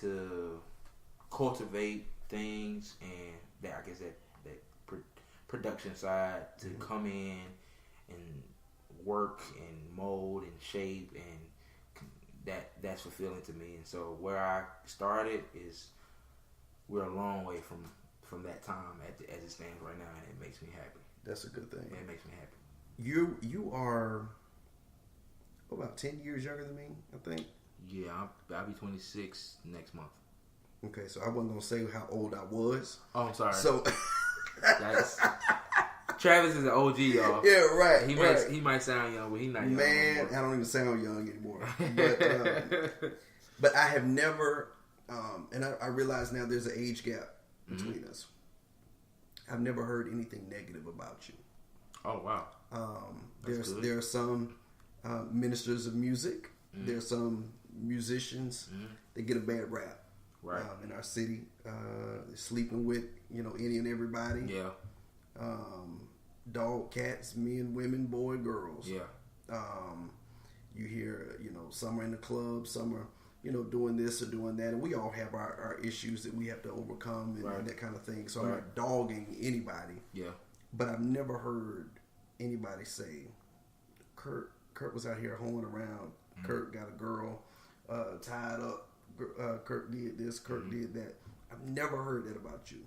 to cultivate things and that I guess production side to come in and work and mold and shape, and that's fulfilling to me. And so where I started is we're a long way from that time as it stands right now, and it makes me happy. That's a good thing. Yeah, it makes me happy. You are about 10 years younger than me, I think. Yeah, I'll be 26 next month. Okay, so I wasn't gonna say how old I was. Oh, I'm sorry. So Travis is an OG, y'all. Yeah, right. He might sound young, but he's not young. Man, I don't even sound young anymore. But I have never, and I realize now there's an age gap between us. I've never heard anything negative about you. Oh wow. There are some ministers of music. There are some musicians that get a bad rap. Right. In our city, sleeping with any and everybody. Yeah. Dog, cats, men, women, boy, girls. Yeah. You hear, some are in the club, some are, doing this or doing that, and we all have our issues that we have to overcome and that kind of thing. So I'm not dogging anybody. Yeah. But I've never heard anybody say, Kurt was out here hoeing around. Kurt got a girl tied up. Kurt did this. Kurt did that. I've never heard that about you.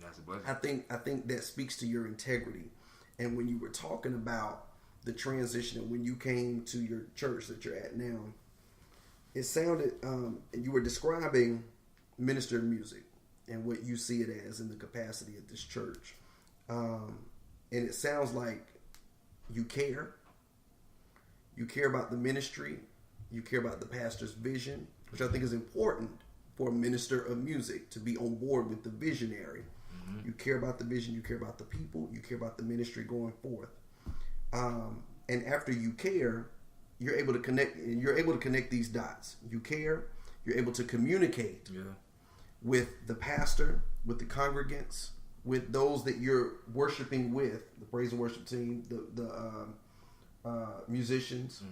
That's a blessing. I think that speaks to your integrity. And when you were talking about the transition and when you came to your church that you're at now, it sounded you were describing minister of music and what you see it as in the capacity of this church. And it sounds like you care. You care about the ministry. You care about the pastor's vision, which I think is important for a minister of music to be on board with the visionary. You care about the vision. You care about the people. You care about the ministry going forth. And after you care, you're able to connect. You're able to connect these dots. You care. You're able to communicate with the pastor, with the congregants, with those that you're worshiping with, the praise and worship team, the musicians.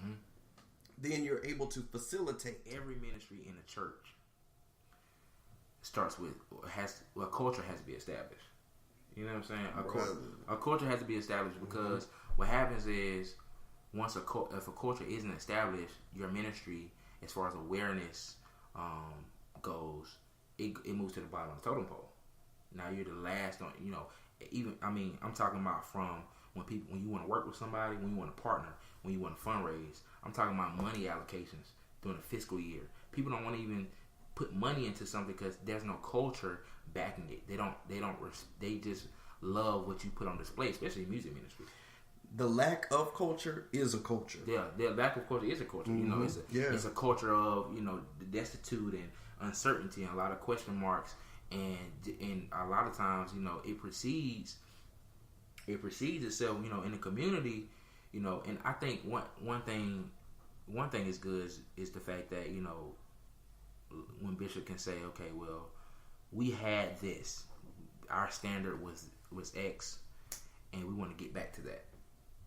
Then you're able to facilitate. Every ministry in the church starts with a culture has to be established. You know what I'm saying? A culture has to be established because what happens is if a culture isn't established, your ministry, as far as awareness goes, it moves to the bottom of the totem pole. Now you're the last on. I'm talking about from when you want to work with somebody, when you want to partner, when you want to fundraise. I'm talking about money allocations during the fiscal year. People don't want to even put money into something because there's no culture backing it. They just love what you put on display, especially in music ministry. The lack of culture is a culture. Yeah, the lack of culture is a culture. It's a culture of destitute and uncertainty and a lot of question marks, and a lot of times it precedes itself in the community. And I think one thing is good is the fact that when Bishop can say, okay, well, we had this, our standard was X, and we want to get back to that.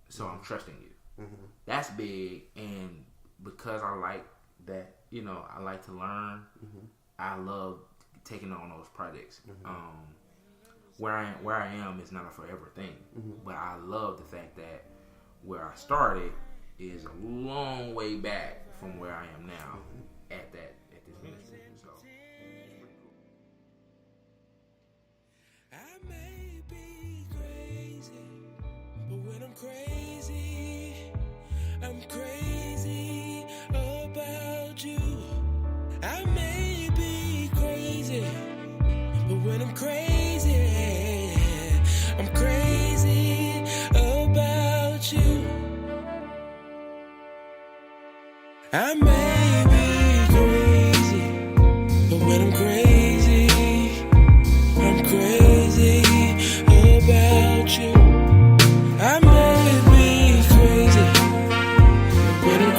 So I'm trusting you. That's big, and because I like that, I like to learn. I love taking on those projects. Where I am is not a forever thing, but I love the fact that where I started is a long way back from where I am now at this ministry. So it's pretty cool. I may be crazy, but when I'm crazy about you. I may be crazy, but when I'm crazy about you. I may be crazy, but when I'm crazy about you. I may be crazy, but when I'm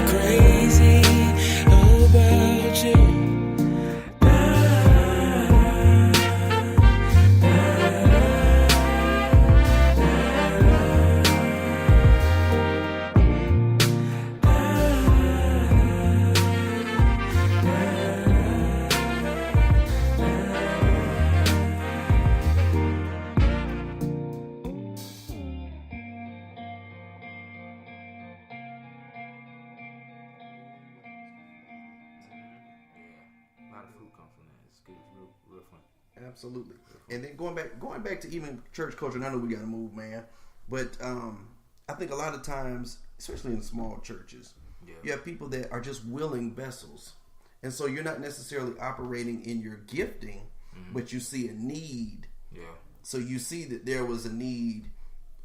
crazy about you. lot of fruit comes from that. It's good. It's real fun. Absolutely. And then going back to even church culture, and I know we got to move, man. But I think a lot of times, especially in small churches, you have people that are just willing vessels. And so you're not necessarily operating in your gifting, but you see a need. Yeah. So you see that there was a need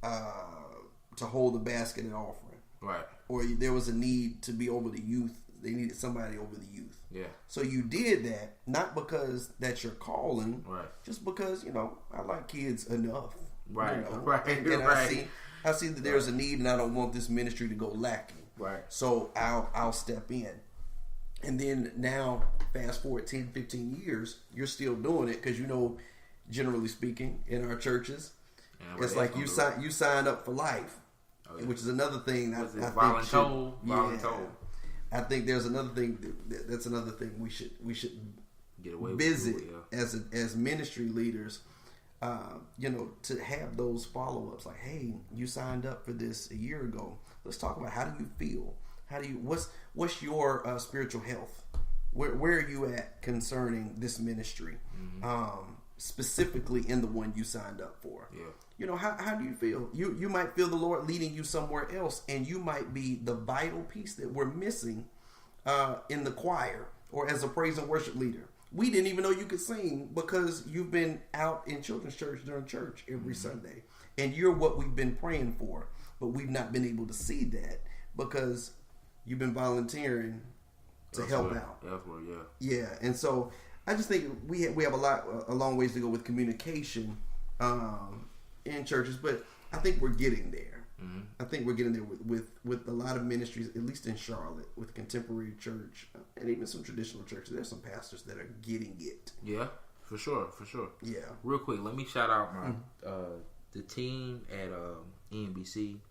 to hold the basket and offering. Right. Or there was a need to be over the youth. They needed somebody over the youth. Yeah. So you did that, not because that's your calling, right? Just because, I like kids enough. Right. Right. And I see that there's a need, and I don't want this ministry to go lacking. Right. So I'll step in. And then now, fast forward 10, 15 years, you're still doing it because, generally speaking, in our churches, it's like you sign up for life, which is another thing. I think there's another thing. That's another thing we should get away visit with, as ministry leaders. To have those follow ups, like, hey, you signed up for this a year ago. Let's talk about how do you feel? What's your spiritual health? Where are you at concerning this ministry? Specifically in the one you signed up for. Yeah. How do you feel? You might feel the Lord leading you somewhere else, and you might be the vital piece that we're missing in the choir or as a praise and worship leader. We didn't even know you could sing because you've been out in children's church during church every Sunday, and you're what we've been praying for, but we've not been able to see that because you've been volunteering to help out. Yeah, and so I just think we have a long ways to go with communication in churches, but I think we're getting there. I think we're getting there with a lot of ministries, at least in Charlotte, with Contemporary Church and even some traditional churches. There's some pastors that are getting it. Yeah, for sure. Yeah. Real quick, let me shout out my the team at ENBC.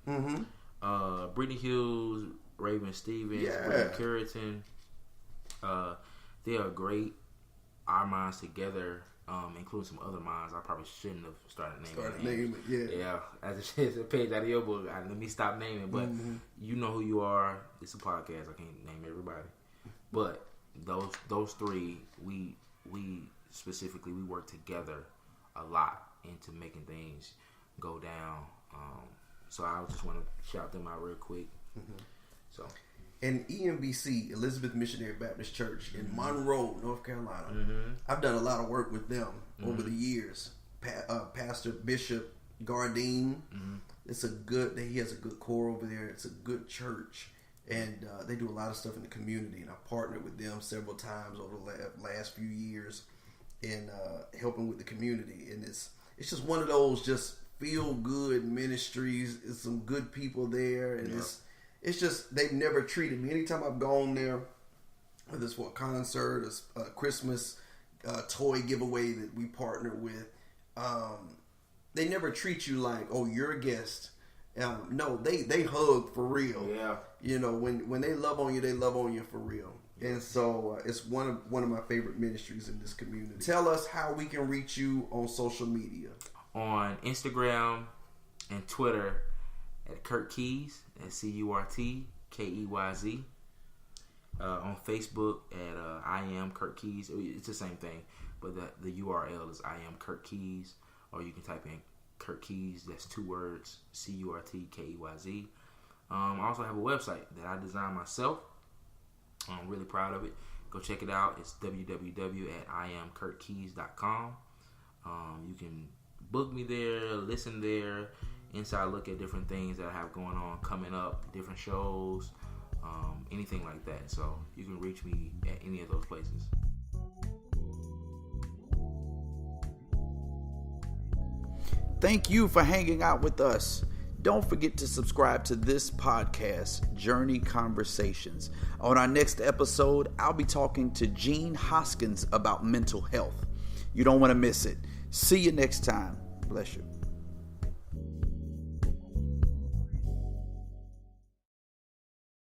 Brittany Hughes, Raven Stevens, Brittany Curriton. They are great. Our minds together, including some other minds. I probably shouldn't have started naming names. Yeah. As a page out of your book, let me stop naming. But you know who you are. It's a podcast. I can't name everybody. But those three, we specifically, we work together a lot into making things go down. So I just want to shout them out real quick. So. And EMBC, Elizabeth Missionary Baptist Church in Monroe, North Carolina. I've done a lot of work with them over the years. Pastor Bishop Gardine, he has a good core over there. It's a good church, and they do a lot of stuff in the community. And I partnered with them several times over the last few years in helping with the community. And it's just one of those just feel good ministries. It's some good people there, and it's just, they've never treated me. Anytime I've gone there, whether it's for a concert, a Christmas toy giveaway that we partner with, they never treat you like, oh, you're a guest. No, they hug for real. Yeah. When they love on you for real. And so it's one of my favorite ministries in this community. Tell us how we can reach you on social media. On Instagram and Twitter at Curt Keyz, that's CurtKeyz. On Facebook at I am Curt Keyz. It's the same thing, but the URL is I am Curt Keyz, or you can type in Curt Keyz. That's 2 words, CurtKeyz. I also have a website that I designed myself. I'm really proud of it. Go check it out. It's www.iamcurtkeyz.com. You can book me there, listen there, inside look at different things that I have going on, coming up, different shows, anything like that. So you can reach me at any of those places. Thank you for hanging out with us. Don't forget to subscribe to this podcast, Journey Conversations. On our next episode, I'll be talking to Gene Hoskins about mental health. You don't want to miss it. See you next time. Bless you.